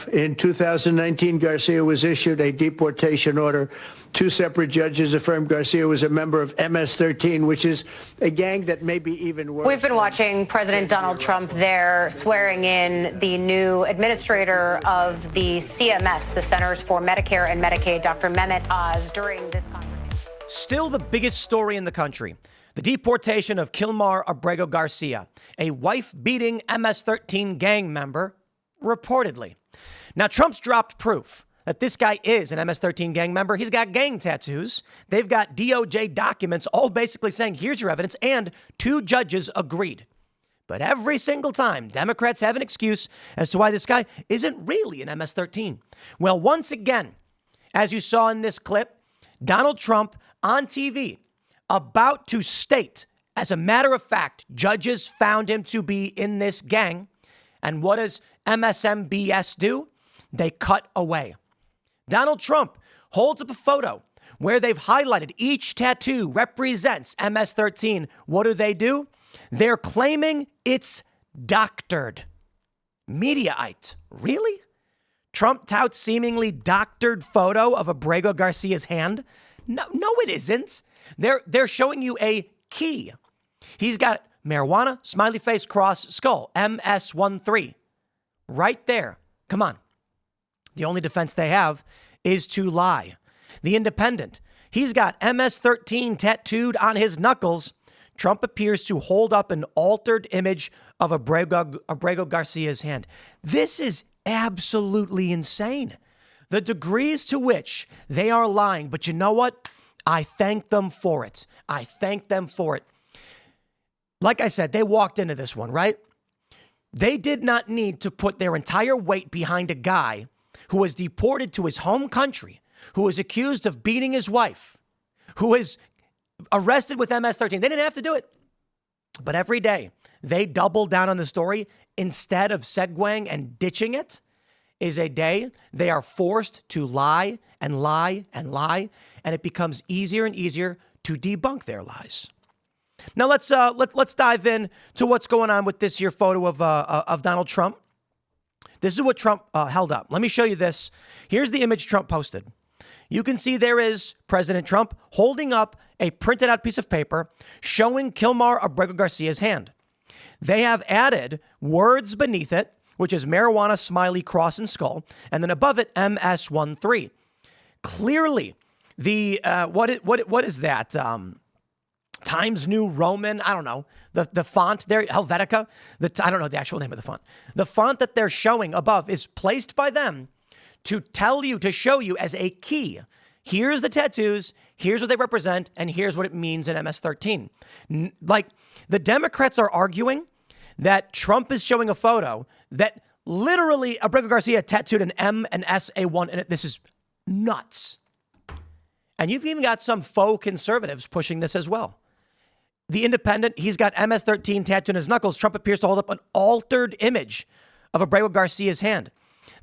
In 2019, Garcia was issued a deportation order. Two separate judges affirmed Garcia was a member of MS-13, which is a gang that may be even worse. We've been watching President Donald Trump there swearing in the new administrator of the CMS, the Centers for Medicare and Medicaid, Dr. Mehmet Oz, during this conversation. Still the biggest story in the country. The deportation of Kilmar Abrego Garcia, a wife-beating MS-13 gang member, reportedly. Now, Trump's dropped proof that this guy is an MS-13 gang member. He's got gang tattoos. They've got DOJ documents all basically saying, here's your evidence, and two judges agreed. But every single time, Democrats have an excuse as to why this guy isn't really an MS-13. Well, once again, as you saw in this clip, Donald Trump on TV about to state, as a matter of fact, judges found him to be in this gang. And what does MSMBS do? They cut away. Donald Trump holds up a photo where they've highlighted each tattoo represents MS-13. What do? They're claiming it's doctored. Mediaite. Really? Trump touts seemingly doctored photo of Abrego Garcia's hand. No, it isn't. They're showing you a key. He's got marijuana, smiley face, cross, skull, MS-13. Right there. Come on. The only defense they have is to lie. The Independent. He's got MS-13 tattooed on his knuckles. Trump appears to hold up an altered image of Abrego Garcia's hand. This is absolutely insane. The degrees to which they are lying. But you know what? I thank them for it. I thank them for it. Like I said, they walked into this one, right? They did not need to put their entire weight behind a guy who was deported to his home country, who was accused of beating his wife, who is arrested with MS-13. They didn't have to do it. But every day, they doubled down on the story. Instead of segueing and ditching it, is a day they are forced to lie and lie and lie, and it becomes easier and easier to debunk their lies. Now let's dive in to what's going on with this here photo of Donald Trump. This is what Trump held up. Let me show you this. Here's the image Trump posted. You can see there is President Trump holding up a printed out piece of paper showing Kilmar Abrego Garcia's hand. They have added words beneath it, which is marijuana, smiley, cross, and skull, and then above it, MS-13. Clearly, the what is that? Times New Roman, I don't know, the font there, Helvetica, I don't know the actual name of the font. The font that they're showing above is placed by them to tell you, to show you as a key. Here's the tattoos, here's what they represent, and here's what it means in MS-13. Like, the Democrats are arguing that Trump is showing a photo that literally Abrego Garcia tattooed an M and SA1 in it. This is nuts. And you've even got some faux conservatives pushing this as well. The Independent, he's got MS-13 tattooed on his knuckles. Trump appears to hold up an altered image of Abrego Garcia's hand.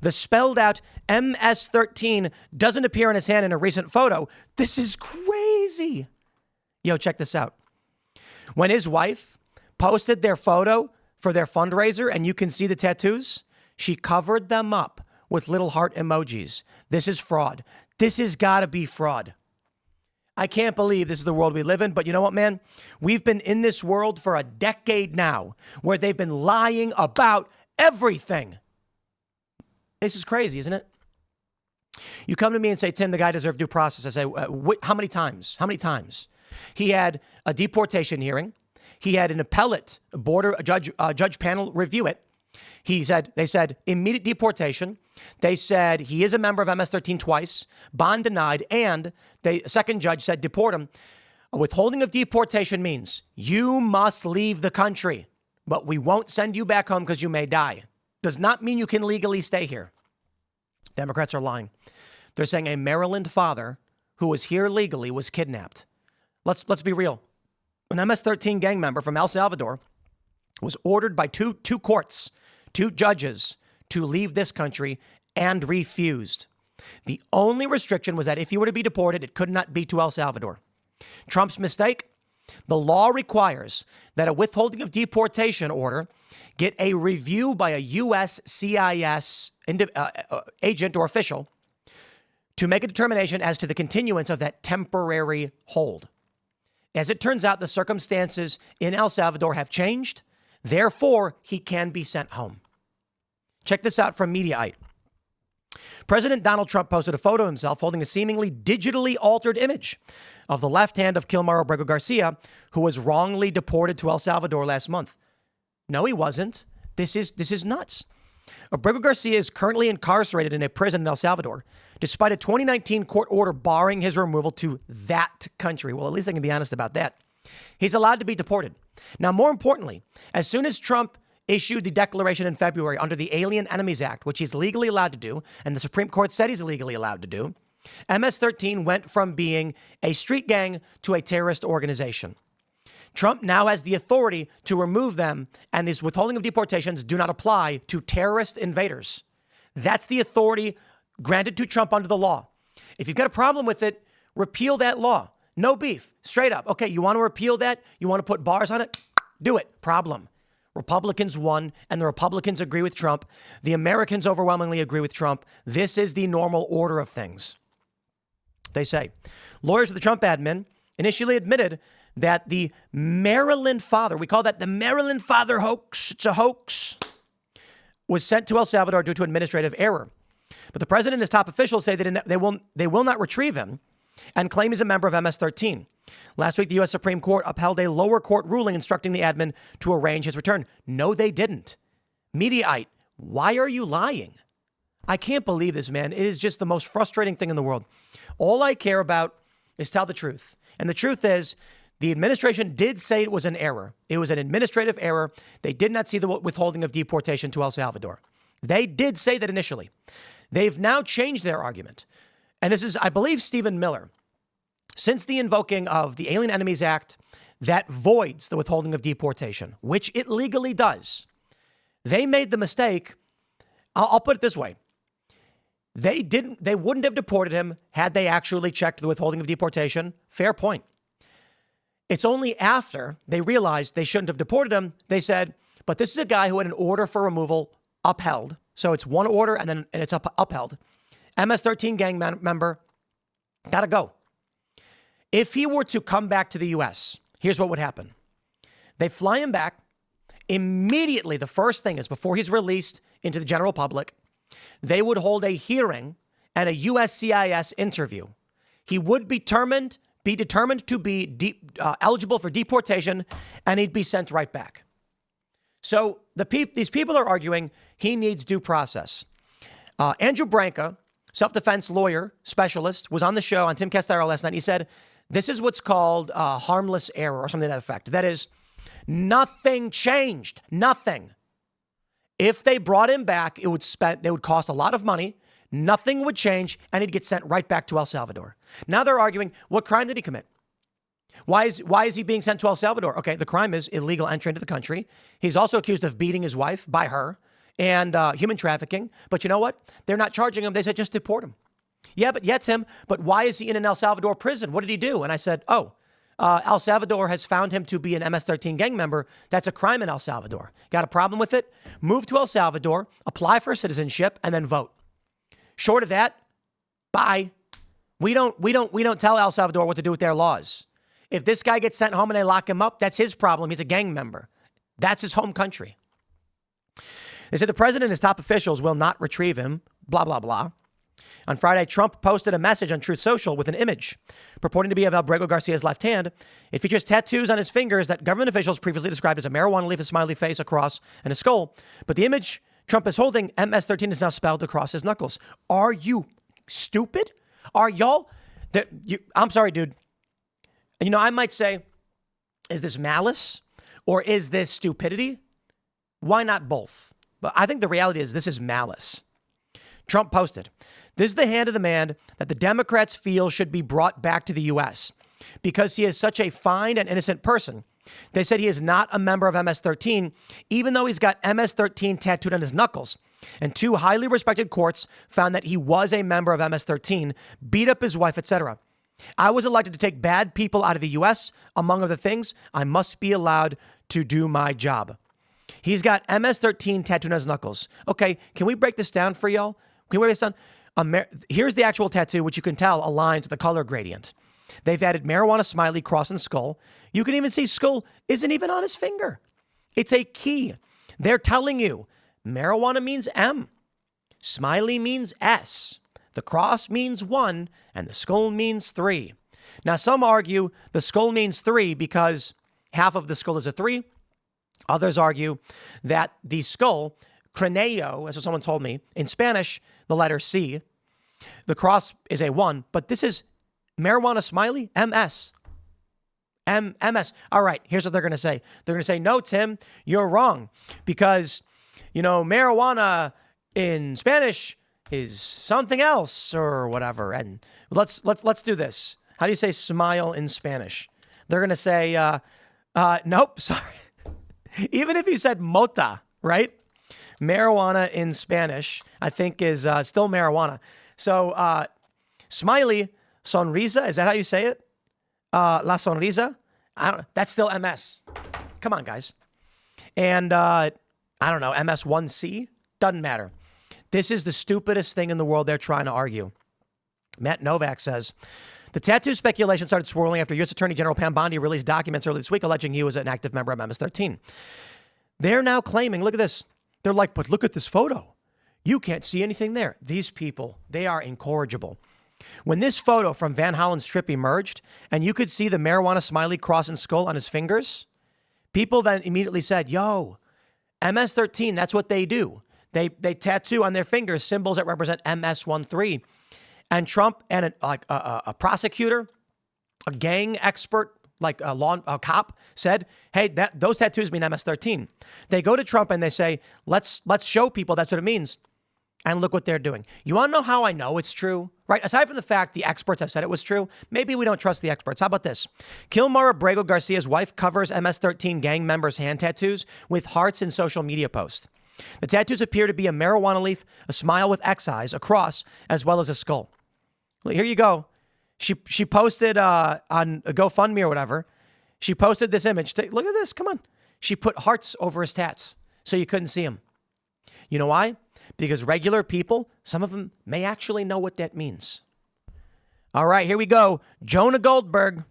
The spelled out MS-13 doesn't appear on his hand in a recent photo. This is crazy. Yo, check this out. When his wife posted their photo for their fundraiser, and you can see the tattoos, she covered them up with little heart emojis. This is fraud. This has got to be fraud. I can't believe this is the world we live in, but you know what, man? We've been in this world for a decade now where they've been lying about everything. This is crazy, isn't it? You come to me and say, Tim, the guy deserved due process. I say, how many times? How many times? He had a deportation hearing. He had an appellate judge panel review it. They said immediate deportation. They said he is a member of MS-13 twice, bond denied, and a second judge said deport him. A withholding of deportation means you must leave the country, but we won't send you back home because you may die. Does not mean you can legally stay here. Democrats are lying. They're saying a Maryland father who was here legally was kidnapped. Let's be real. An MS-13 gang member from El Salvador was ordered by two courts, two judges, to leave this country and refused. The only restriction was that if he were to be deported, it could not be to El Salvador. Trump's mistake? The law requires that a withholding of deportation order get a review by a U.S. CIS agent or official to make a determination as to the continuance of that temporary hold. As it turns out, the circumstances in El Salvador have changed. Therefore, he can be sent home. Check this out from Mediaite. President Donald Trump posted a photo of himself holding a seemingly digitally altered image of the left hand of Kilmar Abrego Garcia, who was wrongly deported to El Salvador last month. No, he wasn't. This is nuts. Abrego Garcia is currently incarcerated in a prison in El Salvador, despite a 2019 court order barring his removal to that country. Well, at least I can be honest about that. He's allowed to be deported. Now, more importantly, as soon as Trump issued the declaration in February under the Alien Enemies Act, which he's legally allowed to do, and the Supreme Court said he's legally allowed to do, MS-13 went from being a street gang to a terrorist organization. Trump now has the authority to remove them, and this withholding of deportations do not apply to terrorist invaders. That's the authority granted to Trump under the law. If you've got a problem with it, repeal that law. No beef. Straight up. Okay, you want to repeal that? You want to put bars on it? Do it. Problem. Republicans won, and the Republicans agree with Trump. The Americans overwhelmingly agree with Trump. This is the normal order of things. They say. Lawyers of the Trump admin initially admitted that the Maryland father, we call that the Maryland father hoax, it's a hoax, was sent to El Salvador due to administrative error. But the president and his top officials say that they will not retrieve him and claim he's a member of MS-13. Last week, the U.S. Supreme Court upheld a lower court ruling instructing the admin to arrange his return. No, they didn't. Mediaite, why are you lying? I can't believe this, man. It is just the most frustrating thing in the world. All I care about is tell the truth. And the truth is, the administration did say it was an error. It was an administrative error. They did not see the withholding of deportation to El Salvador. They did say that initially. They've now changed their argument. And this is, I believe, Stephen Miller. Since the invoking of the Alien Enemies Act that voids the withholding of deportation, which it legally does, they made the mistake. I'll put it this way. They wouldn't have deported him had they actually checked the withholding of deportation. Fair point. It's only after they realized they shouldn't have deported him, they said, but this is a guy who had an order for removal upheld. So it's one order and it's upheld. MS-13 gang member, gotta go. If he were to come back to the U.S., here's what would happen. They fly him back. Immediately, the first thing is before he's released into the general public, they would hold a hearing and a USCIS interview. He would be determined to be eligible for deportation, and he'd be sent right back. So these people are arguing he needs due process. Andrew Branca, self-defense lawyer, specialist, was on the show on Timcast last night. He said, this is what's called harmless error or something to that effect. That is, nothing changed. Nothing. If they brought him back, they would cost a lot of money. Nothing would change, and he'd get sent right back to El Salvador. Now they're arguing, what crime did he commit? Why is he being sent to El Salvador? Okay, the crime is illegal entry into the country. He's also accused of beating his wife by her and human trafficking. But you know what? They're not charging him. They said just deport him. Yeah, Tim, but why is he in an El Salvador prison? What did he do? And I said, El Salvador has found him to be an MS-13 gang member. That's a crime in El Salvador. Got a problem with it? Move to El Salvador, apply for citizenship, and then vote. Short of that, bye. We don't tell El Salvador what to do with their laws. If this guy gets sent home and they lock him up, that's his problem. He's a gang member. That's his home country. They said the president and his top officials will not retrieve him, blah, blah, blah. On Friday, Trump posted a message on Truth Social with an image purporting to be of Abrego Garcia's left hand. It features tattoos on his fingers that government officials previously described as a marijuana leaf, a smiley face, a cross, and a skull. But the image Trump is holding, MS-13, is now spelled across his knuckles. Are you stupid? Are y'all? I'm sorry, dude. You know, I might say, is this malice or is this stupidity? Why not both? But I think the reality is this is malice. Trump posted, this is the hand of the man that the Democrats feel should be brought back to the U.S. because he is such a fine and innocent person. They said he is not a member of MS-13, even though he's got MS-13 tattooed on his knuckles. And two highly respected courts found that he was a member of MS-13, beat up his wife, etc. I was elected to take bad people out of the U.S. Among other things, I must be allowed to do my job. He's got MS-13 tattooed on his knuckles. Okay, can we break this down for y'all? Can we break this down? Here's the actual tattoo, which you can tell aligns with the color gradient. They've added marijuana smiley, cross, and skull. You can even see skull isn't even on his finger. It's a key. They're telling you marijuana means M, smiley means S, the cross means 1, and the skull means 3. Now, some argue the skull means 3 because half of the skull is a 3. Others argue that the skull, craneo, as someone told me, in Spanish, the letter C, the cross is a 1, but this is marijuana smiley, MS. MS. All right, here's what they're going to say. They're going to say, no, Tim, you're wrong because, marijuana in Spanish is something else or whatever. And let's do this. How do you say smile in Spanish? They're going to say, nope, sorry. Even if you said mota, right? Marijuana in Spanish, I think is still marijuana. So smiley, sonrisa, is that how you say it? La sonrisa? I don't know. That's still MS. Come on, guys. And I don't know, MS-1C? Doesn't matter. This is the stupidest thing in the world they're trying to argue. Matt Novak says, the tattoo speculation started swirling after U.S. Attorney General Pam Bondi released documents earlier this week alleging he was an active member of MS-13. They're now claiming, look at this. They're like, but look at this photo. You can't see anything there. These people, they are incorrigible. When this photo from Van Hollen's trip emerged and you could see the marijuana smiley cross and skull on his fingers, people then immediately said, yo, MS-13, that's what they do. They tattoo on their fingers symbols that represent MS-13. And Trump and a prosecutor, a gang expert, like a cop, said, hey, those tattoos mean MS-13. They go to Trump and they say, let's show people that's what it means. And look what they're doing. You want to know how I know it's true? Right? Aside from the fact the experts have said it was true, maybe we don't trust the experts. How about this? Kilmar Abrego Garcia's wife covers MS-13 gang members' hand tattoos with hearts in social media posts. The tattoos appear to be a marijuana leaf, a smile with X eyes, a cross, as well as a skull. Here you go. She posted on a GoFundMe or whatever. She posted this image. Look at this. Come on. She put hearts over his tats so you couldn't see him. You know why? Because regular people, some of them may actually know what that means. All right, here we go. Jonah Goldberg,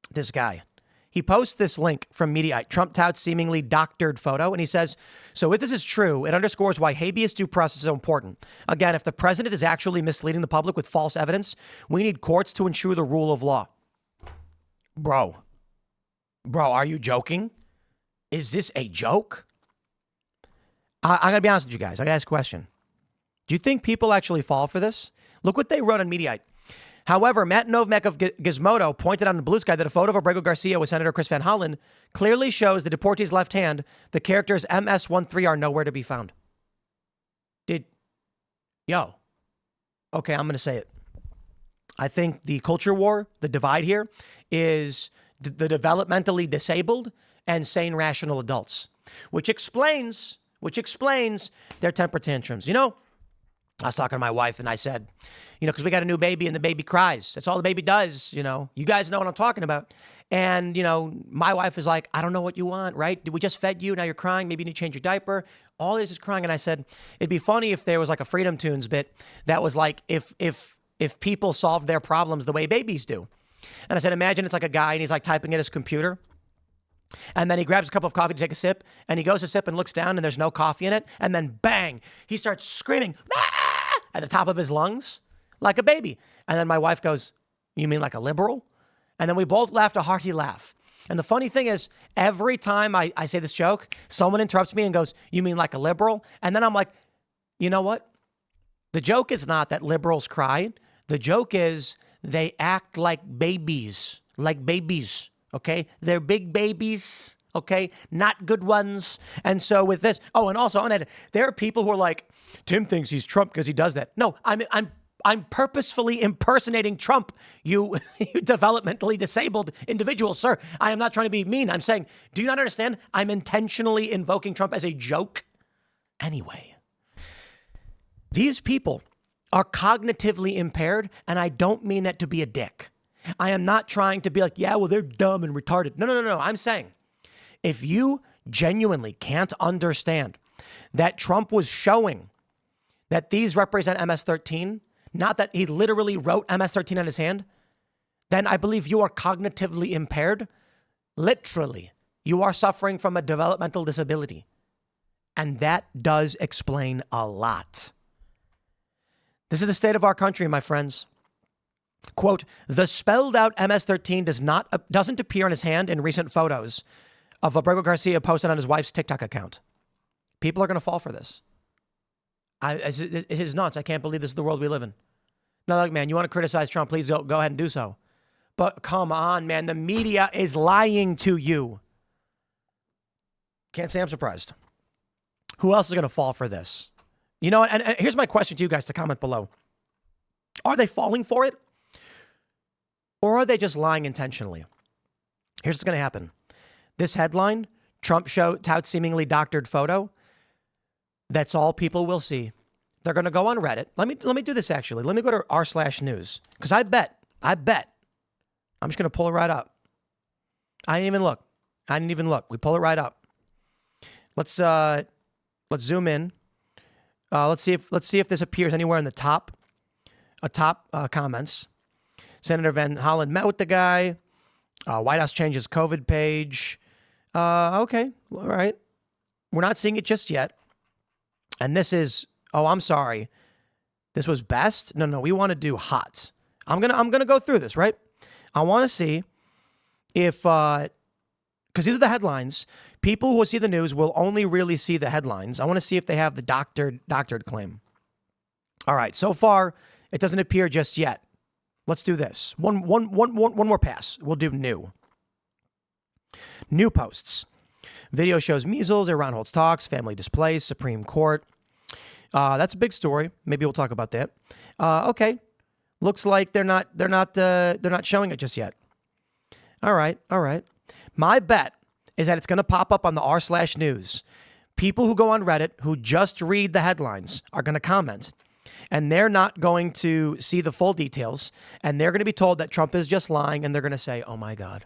this guy. He posts this link from Mediaite, Trump touts seemingly doctored photo, and he says, so if this is true, it underscores why habeas due process is so important. Again, if the president is actually misleading the public with false evidence, we need courts to ensure the rule of law. Bro, are you joking? Is this a joke? I got to be honest with you guys. I got to ask a question. Do you think people actually fall for this? Look what they wrote on Mediaite. However, Matt Novak of Gizmodo pointed out in Blue Sky that a photo of Abrego Garcia with Senator Chris Van Hollen clearly shows the deportee's left hand. The characters MS-13 are nowhere to be found. Okay, I'm going to say it. I think the culture war, the divide here, is the developmentally disabled and sane, rational adults, which explains their temper tantrums. I was talking to my wife and I said, because we got a new baby and the baby cries. That's all the baby does. You guys know what I'm talking about. And, my wife is like, I don't know what you want, right? We just fed you. Now you're crying. Maybe you need to change your diaper. All this is crying. And I said, it'd be funny if there was like a Freedom Tunes bit that was like, if people solved their problems the way babies do. And I said, imagine it's like a guy and he's like typing at his computer. And then he grabs a cup of coffee to take a sip, and he goes to sip and looks down, and there's no coffee in it. And then bang, he starts screaming at the top of his lungs like a baby. And then my wife goes, you mean like a liberal? And then we both laughed a hearty laugh. And the funny thing is, every time I say this joke, someone interrupts me and goes, you mean like a liberal? And then I'm like, you know what? The joke is not that liberals cry. The joke is they act like babies. Okay, they're big babies, okay, not good ones. And so with this, and also on it, there are people who are like, Tim thinks he's Trump because he does that. No, I'm purposefully impersonating Trump, you developmentally disabled individual, sir. I am not trying to be mean. I'm saying, do you not understand? I'm intentionally invoking Trump as a joke. Anyway, these people are cognitively impaired, and I don't mean that to be a dick. I am not trying to be like, yeah, well, they're dumb and retarded. No. I'm saying if you genuinely can't understand that Trump was showing that these represent MS-13, not that he literally wrote MS-13 on his hand, then I believe you are cognitively impaired. Literally, you are suffering from a developmental disability. And that does explain a lot. This is the state of our country, my friends. Quote, the spelled out MS-13 doesn't appear on his hand in recent photos of Abrego Garcia posted on his wife's TikTok account. People are going to fall for this. It is nuts. I can't believe this is the world we live in. Now, look, man, you want to criticize Trump, please go ahead and do so. But come on, man, the media is lying to you. Can't say I'm surprised. Who else is going to fall for this? You know, and here's my question to you guys to comment below. Are they falling for it? Or are they just lying intentionally? Here's what's going to happen. This headline, Trump touts seemingly doctored photo. That's all people will see. They're going to go on Reddit. Let me do this actually. Let me go to r/news. Because I bet. I'm just going to pull it right up. I didn't even look. We pull it right up. Let's zoom in. Let's see if this appears anywhere in the top comments. Senator Van Hollen met with the guy. White House changes COVID page. Okay, all right. We're not seeing it just yet. And this is, oh, I'm sorry. This was best? No, we want to do hot. I'm gonna go through this, right? I want to see if, because these are the headlines. People who see the news will only really see the headlines. I want to see if they have the doctored claim. All right. So far, it doesn't appear just yet. Let's do this. One more pass. We'll do new. New posts. Video shows measles. Iran holds talks. Family displaced. Supreme Court. That's a big story. Maybe we'll talk about that. Okay. Looks like they're not showing it just yet. All right. My bet is that it's going to pop up on the r/news. People who go on Reddit who just read the headlines are going to comment, and they're not going to see the full details, and they're going to be told that Trump is just lying, and they're going to say, oh my God,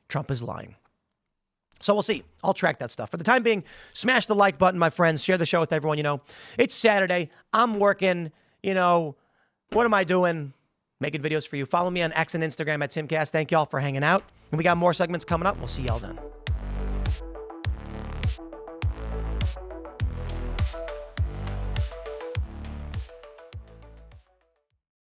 Trump is lying. So we'll see. I'll track that stuff. For the time being, smash the like button, my friends. Share the show with everyone you know. It's Saturday. I'm working. You know, what am I doing? Making videos for you. Follow me on X and Instagram at Timcast. Thank you all for hanging out. And we got more segments coming up. We'll see y'all then.